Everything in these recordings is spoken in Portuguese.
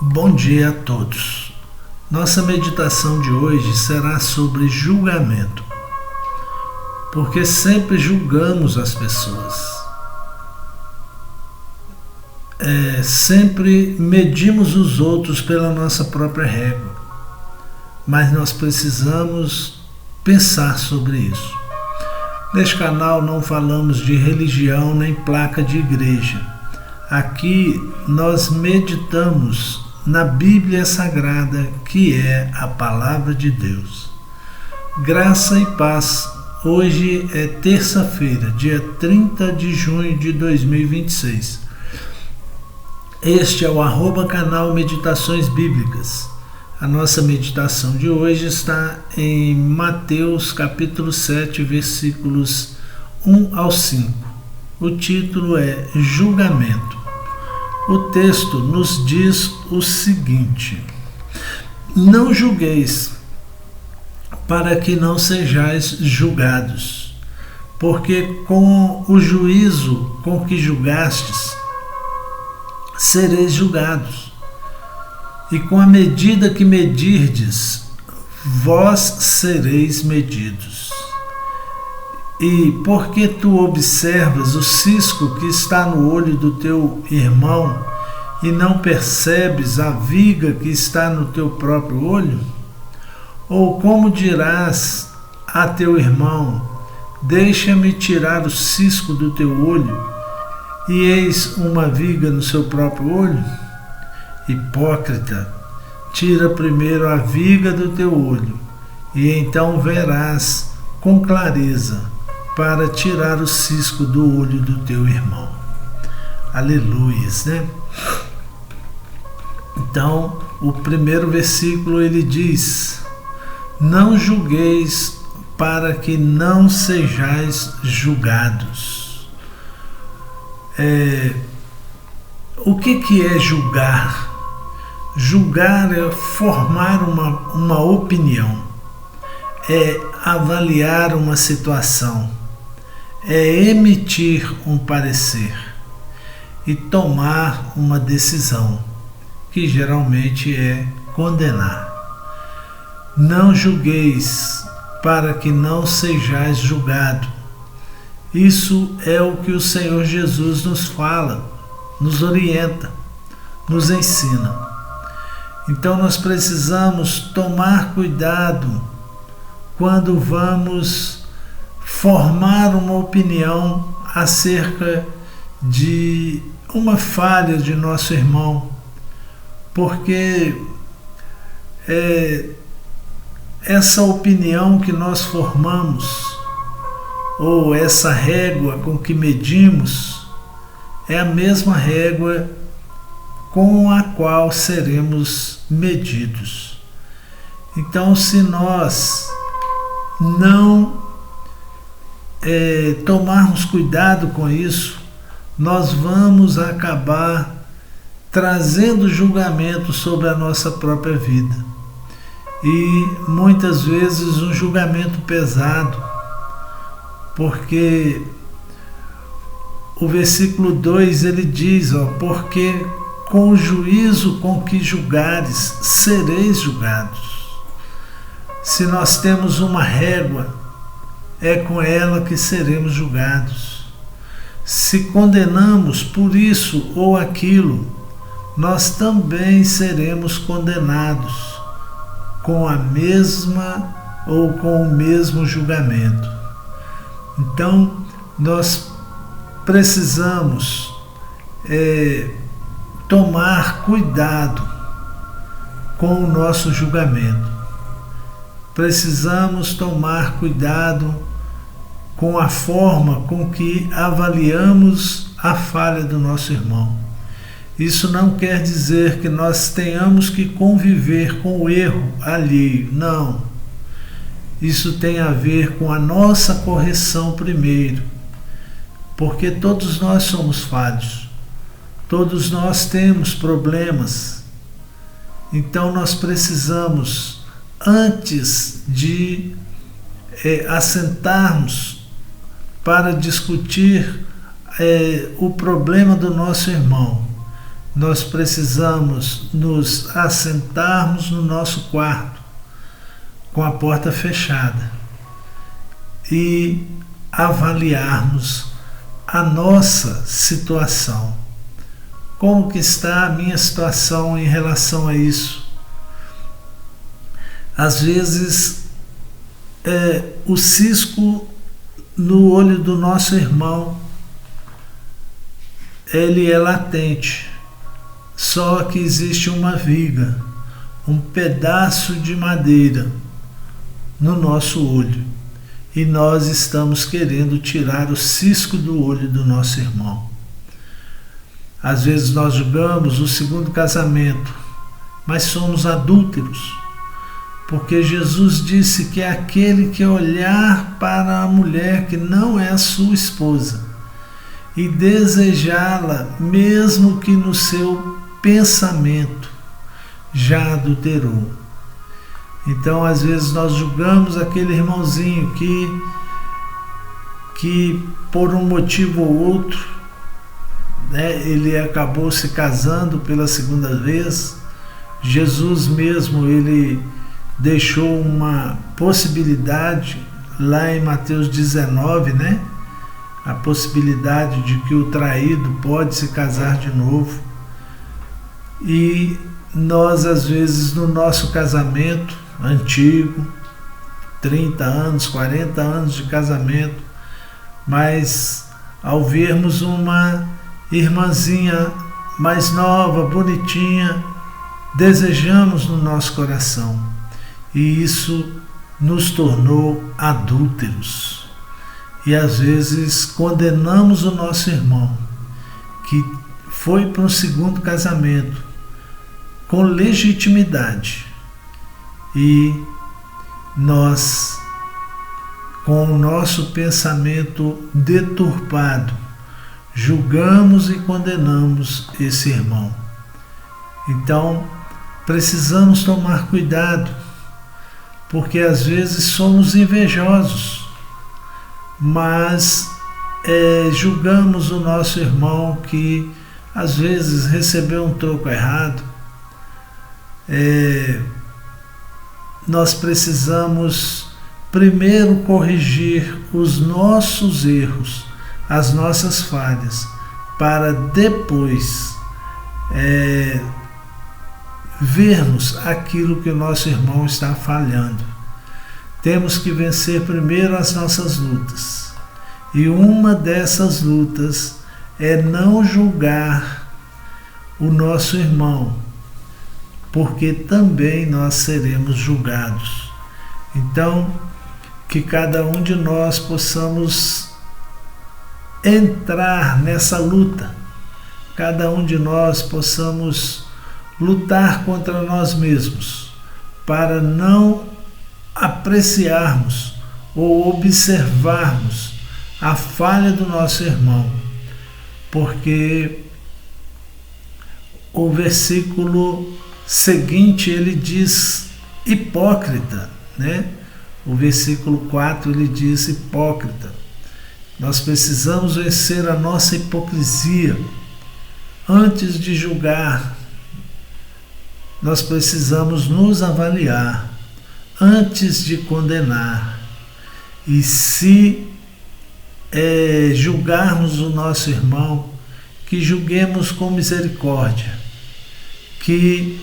Bom dia a todos. Nossa meditação de hoje será sobre julgamento, porque sempre julgamos as pessoas. Sempre medimos os outros pela nossa própria régua, mas nós precisamos pensar sobre isso. Neste canal não falamos de religião nem placa de igreja. Aqui nós meditamos na Bíblia Sagrada, que é a Palavra de Deus. Graça e paz. Hoje é terça-feira, dia 30 de junho de 2026. Este é o @canal Meditações Bíblicas. A nossa meditação de hoje está em Mateus capítulo 7, versículos 1 ao 5. O título é Julgamento. O texto nos diz o seguinte: Não julgueis, para que não sejais julgados, porque com o juízo com que julgastes, sereis julgados, e com a medida que medirdes, vós sereis medidos. E porque tu observas o cisco que está no olho do teu irmão, e não percebes a viga que está no teu próprio olho? Ou como dirás a teu irmão: deixa-me tirar o cisco do teu olho, e eis uma viga no seu próprio olho? Hipócrita, tira primeiro a viga do teu olho, e então verás com clareza para tirar o cisco do olho do teu irmão. Aleluias, né? Então, o primeiro versículo ele diz: não julgueis, para que não sejais julgados. O que é julgar? Julgar é formar uma opinião, é avaliar uma situação, é emitir um parecer e tomar uma decisão, que geralmente é condenar. Não julgueis, para que não sejais julgado. Isso é o que o Senhor Jesus nos fala, nos orienta, nos ensina. Então nós precisamos tomar cuidado quando vamos formar uma opinião acerca de uma falha de nosso irmão, porque essa opinião que nós formamos, ou essa régua com que medimos, é a mesma régua com a qual seremos medidos. Então, se nós não tomarmos cuidado com isso, nós vamos acabar trazendo julgamento sobre a nossa própria vida. E muitas vezes um julgamento pesado, porque o versículo 2 ele diz, porque com o juízo com que julgares, sereis julgados. Se nós temos uma régua, é com ela que seremos julgados. Se condenamos por isso ou aquilo, nós também seremos condenados com a mesma ou com o mesmo julgamento. Então, nós precisamos tomar cuidado com o nosso julgamento. Precisamos tomar cuidado com a forma com que avaliamos a falha do nosso irmão. Isso não quer dizer que nós tenhamos que conviver com o erro alheio, não. Isso tem a ver com a nossa correção primeiro, porque todos nós somos falhos. Todos nós temos problemas, então nós precisamos, antes de assentarmos para discutir o problema do nosso irmão, nós precisamos nos assentarmos no nosso quarto, com a porta fechada, e avaliarmos a nossa situação. Como que está a minha situação em relação a isso? Às vezes, o cisco no olho do nosso irmão, ele é latente, só que existe uma viga, um pedaço de madeira no nosso olho, e nós estamos querendo tirar o cisco do olho do nosso irmão. Às vezes nós julgamos o segundo casamento, mas somos adúlteros, porque Jesus disse que é aquele que olhar para a mulher que não é a sua esposa e desejá-la, mesmo que no seu pensamento já adulterou. Então, às vezes nós julgamos aquele irmãozinho que por um motivo ou outro, ele acabou se casando pela segunda vez. Jesus mesmo, ele deixou uma possibilidade lá em Mateus 19, a possibilidade de que o traído pode se casar de novo. E nós, às vezes, no nosso casamento antigo, 30 anos, 40 anos de casamento, mas ao vermos uma irmãzinha mais nova, bonitinha, desejamos no nosso coração, e isso nos tornou adúlteros. E às vezes condenamos o nosso irmão que foi para um segundo casamento com legitimidade, e nós, com o nosso pensamento deturpado, julgamos e condenamos esse irmão. Então, precisamos tomar cuidado, porque às vezes somos invejosos, mas julgamos o nosso irmão que às vezes recebeu um troco errado. Nós precisamos primeiro corrigir os nossos erros, as nossas falhas, para depois vermos aquilo que o nosso irmão está falhando. Temos que vencer primeiro as nossas lutas, e uma dessas lutas é não julgar o nosso irmão, porque também nós seremos julgados. Então, que cada um de nós possamos entrar nessa luta, cada um de nós possamos lutar contra nós mesmos, para não apreciarmos ou observarmos a falha do nosso irmão, porque o versículo seguinte ele diz hipócrita, O versículo 4 ele diz hipócrita. Nós precisamos vencer a nossa hipocrisia. Antes de julgar, nós precisamos nos avaliar antes de condenar. E se julgarmos o nosso irmão, que julguemos com misericórdia, que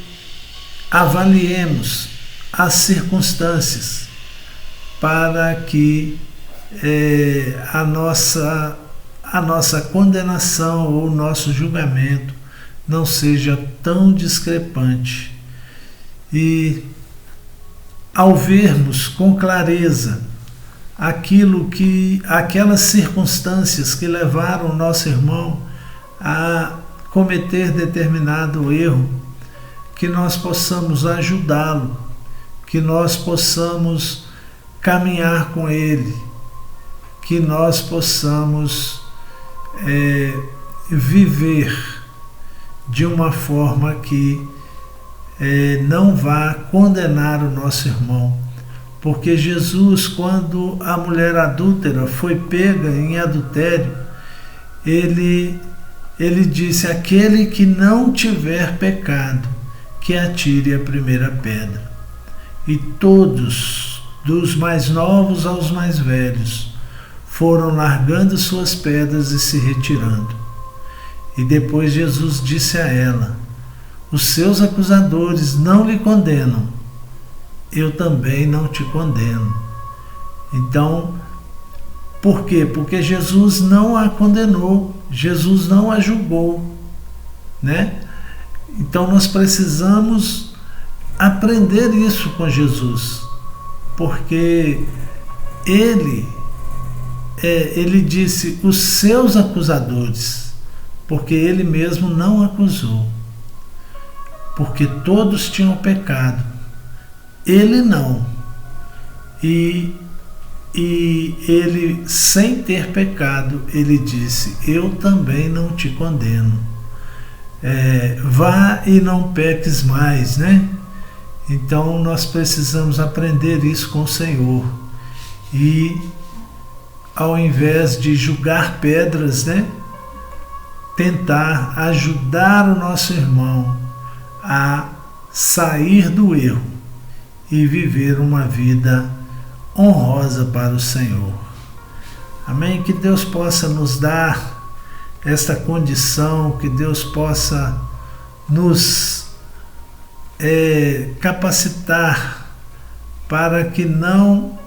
avaliemos as circunstâncias, para que a nossa condenação ou o nosso julgamento não seja tão discrepante. E ao vermos com clareza aquelas circunstâncias que levaram o nosso irmão a cometer determinado erro, que nós possamos ajudá-lo, que nós possamos caminhar com ele, que nós possamos viver de uma forma que não vá condenar o nosso irmão. Porque Jesus, quando a mulher adúltera foi pega em adultério, ele ele disse: aquele que não tiver pecado, que atire a primeira pedra. E todos, dos mais novos aos mais velhos, foram largando suas pedras e se retirando. E depois Jesus disse a ela: os seus acusadores não lhe condenam, eu também não te condeno. Então, por quê? Porque Jesus não a condenou, Jesus não a julgou, né? Então nós precisamos aprender isso com Jesus, porque ele disse os seus acusadores, porque ele mesmo não acusou, porque todos tinham pecado, ele não. E ele, sem ter pecado, ele disse: eu também não te condeno. Vá e não peques mais, né? Então nós precisamos aprender isso com o Senhor. E ao invés de julgar pedras, né? Tentar ajudar o nosso irmão a sair do erro e viver uma vida honrosa para o Senhor. Amém? Que Deus possa nos dar esta condição, que Deus possa nos capacitar para que não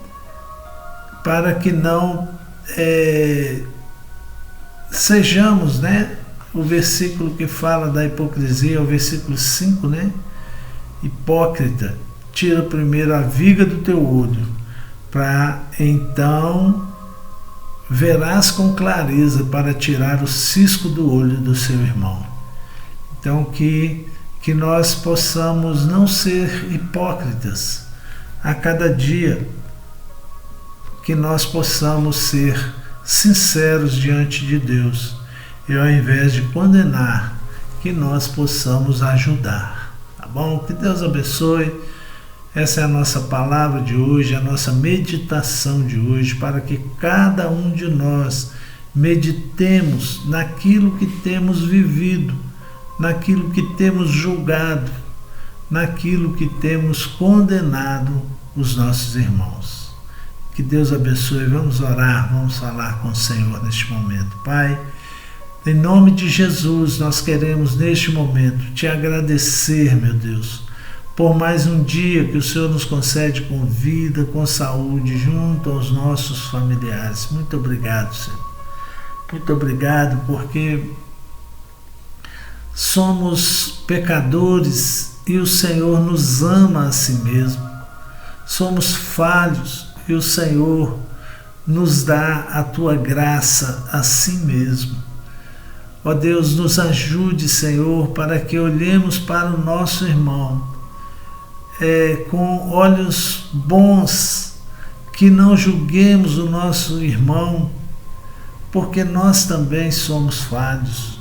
sejamos, né? O versículo que fala da hipocrisia é o versículo 5, né? Hipócrita, tira primeiro a viga do teu olho, para então verás com clareza para tirar o cisco do olho do seu irmão. Então que nós possamos não ser hipócritas a cada dia, que nós possamos ser sinceros diante de Deus, e ao invés de condenar, que nós possamos ajudar. Tá bom? Que Deus abençoe. Essa é a nossa palavra de hoje, a nossa meditação de hoje, para que cada um de nós meditemos naquilo que temos vivido, naquilo que temos julgado, naquilo que temos condenado os nossos irmãos. Que Deus abençoe. Vamos orar, vamos falar com o Senhor neste momento. Pai, em nome de Jesus, nós queremos neste momento te agradecer, meu Deus, por mais um dia que o Senhor nos concede com vida, com saúde, junto aos nossos familiares. Muito obrigado, Senhor. Muito obrigado, porque somos pecadores e o Senhor nos ama a si mesmo. Somos falhos e o Senhor nos dá a tua graça a si mesmo. Ó Deus, nos ajude, Senhor, para que olhemos para o nosso irmão com olhos bons, que não julguemos o nosso irmão, porque nós também somos falhos.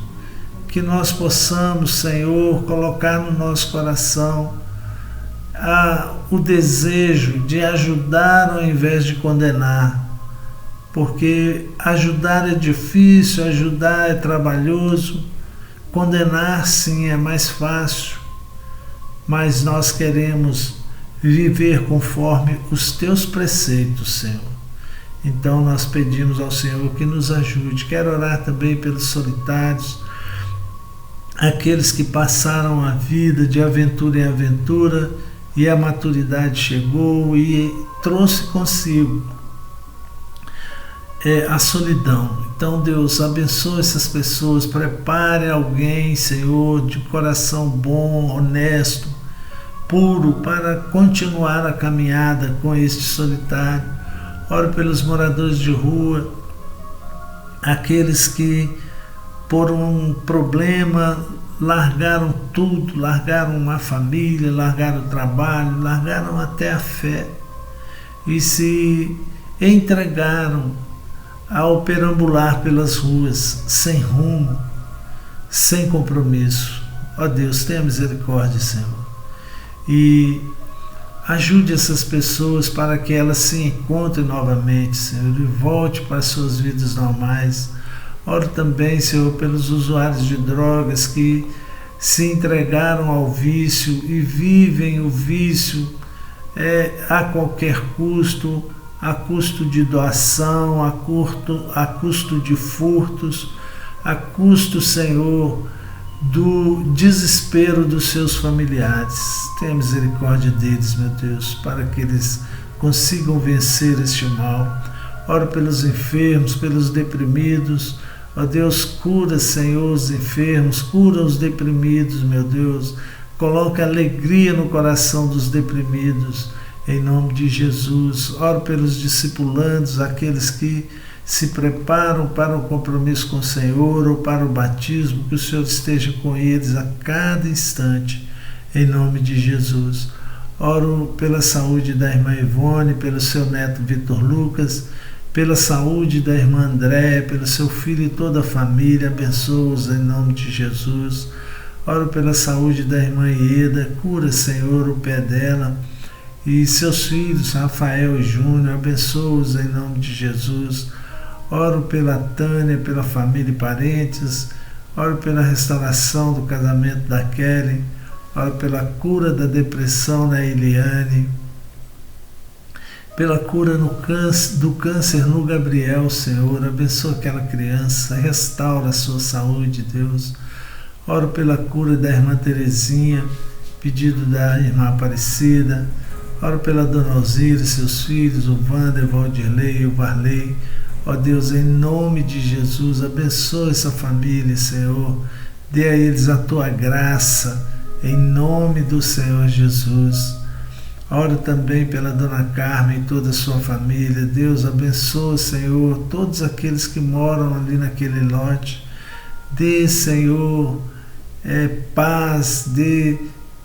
Que nós possamos, Senhor, colocar no nosso coração o desejo de ajudar ao invés de condenar, porque ajudar é difícil, ajudar é trabalhoso, condenar sim é mais fácil, mas nós queremos viver conforme os teus preceitos, Senhor. Então nós pedimos ao Senhor que nos ajude. Quero orar também pelos solitários, aqueles que passaram a vida de aventura em aventura e a maturidade chegou e trouxe consigo a solidão. Então, Deus, abençoe essas pessoas, prepare alguém, Senhor, de coração bom, honesto, puro, para continuar a caminhada com este solitário. Oro pelos moradores de rua, aqueles que por um problema largaram tudo, largaram a família, largaram o trabalho, largaram até a fé e se entregaram ao perambular pelas ruas, sem rumo, sem compromisso. Ó Deus, tenha misericórdia, Senhor, e ajude essas pessoas para que elas se encontrem novamente, Senhor, e volte para as suas vidas normais. Oro também, Senhor, pelos usuários de drogas que se entregaram ao vício e vivem o vício a qualquer custo, a custo de doação, a custo de furtos, a custo, Senhor, do desespero dos seus familiares. Tenha misericórdia deles, meu Deus, para que eles consigam vencer este mal. Oro pelos enfermos, pelos deprimidos. Ó Deus, cura, Senhor, os enfermos, cura os deprimidos, meu Deus. Coloca alegria no coração dos deprimidos, em nome de Jesus. Oro pelos discipulandos, aqueles que se preparam para o compromisso com o Senhor ou para o batismo, que o Senhor esteja com eles a cada instante, em nome de Jesus. Oro pela saúde da irmã Ivone, pelo seu neto Vitor Lucas, pela saúde da irmã Andréia, pelo seu filho e toda a família, abençoa-os em nome de Jesus. Oro pela saúde da irmã Ieda, cura, Senhor, o pé dela e seus filhos, Rafael e Júnior, abençoa-os em nome de Jesus. Oro pela Tânia, pela família e parentes, oro pela restauração do casamento da Kelly, oro pela cura da depressão na Eliane, pela cura do câncer no Gabriel, Senhor, abençoa aquela criança, restaura a sua saúde, Deus. Oro pela cura da irmã Terezinha, pedido da irmã Aparecida, oro pela dona Alzira e seus filhos, o Wander, o Valdirley e o Varley. Ó Deus, em nome de Jesus, abençoa essa família, Senhor, dê a eles a tua graça, em nome do Senhor Jesus. Oro também pela dona Carmen e toda a sua família. Deus, abençoa, Senhor, todos aqueles que moram ali naquele lote. Dê, Senhor, paz, dê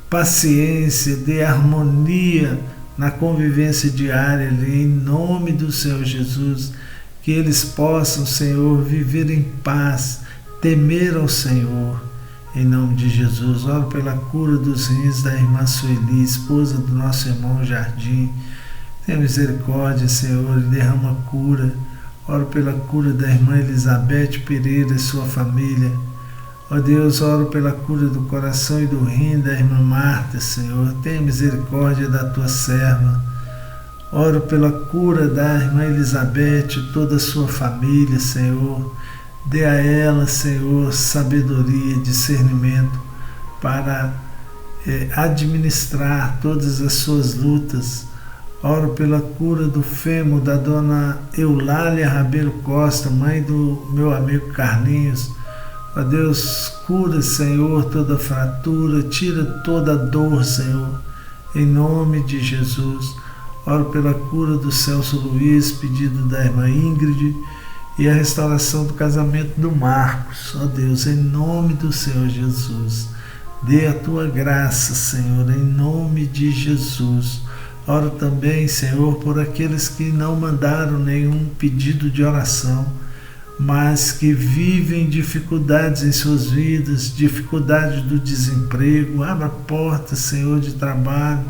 paciência, dê harmonia na convivência diária ali, em nome do Senhor Jesus. Que eles possam, Senhor, viver em paz, temer ao Senhor, em nome de Jesus. Oro pela cura dos rins da irmã Sueli, esposa do nosso irmão Jardim. Tenha misericórdia, Senhor, e derrama cura. Oro pela cura da irmã Elizabeth Pereira e sua família. Ó Deus, oro pela cura do coração e do rim da irmã Marta, Senhor. Tenha misericórdia da tua serva. Oro pela cura da irmã Elizabeth e toda a sua família, Senhor. Dê a ela, Senhor, sabedoria e discernimento para administrar todas as suas lutas. Oro pela cura do fêmur da dona Eulália Rabelo Costa, mãe do meu amigo Carlinhos. Ó Deus, cura, Senhor, toda fratura, tira toda dor, Senhor, em nome de Jesus. Oro pela cura do Celso Luiz, pedido da irmã Ingrid, e a restauração do casamento do Marcos. Ó Deus, em nome do Senhor Jesus, dê a tua graça, Senhor, em nome de Jesus. Oro também, Senhor, por aqueles que não mandaram nenhum pedido de oração, mas que vivem dificuldades em suas vidas, dificuldades do desemprego. Abra portas, Senhor, de trabalho,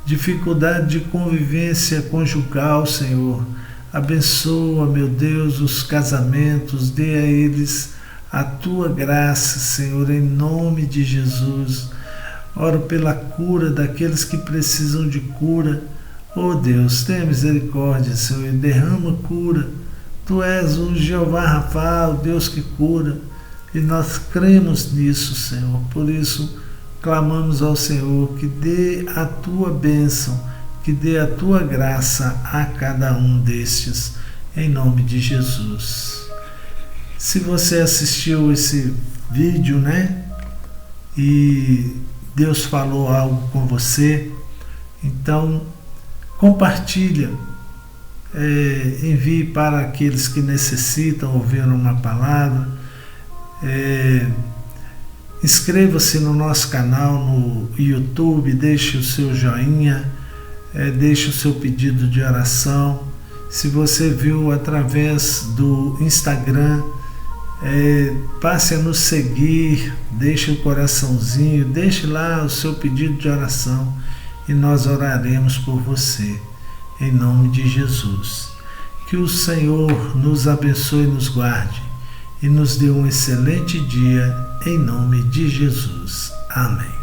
dificuldade de convivência conjugal, Senhor. Abençoa, meu Deus, os casamentos, dê a eles a tua graça, Senhor, em nome de Jesus. Oro pela cura daqueles que precisam de cura. Oh Deus, tenha misericórdia, Senhor, e derrama cura. Tu és o Jeová Rafa, o Deus que cura, e nós cremos nisso, Senhor. Por isso, clamamos ao Senhor que dê a tua bênção, que dê a tua graça a cada um destes, em nome de Jesus. Se você assistiu esse vídeo, e Deus falou algo com você, então compartilha, envie para aqueles que necessitam ouvir uma palavra. Inscreva-se no nosso canal no YouTube, deixe o seu joinha, deixe o seu pedido de oração. Se você viu através do Instagram, passe a nos seguir, deixe o coraçãozinho, deixe lá o seu pedido de oração e nós oraremos por você, em nome de Jesus. Que o Senhor nos abençoe e nos guarde, e nos dê um excelente dia, em nome de Jesus. Amém.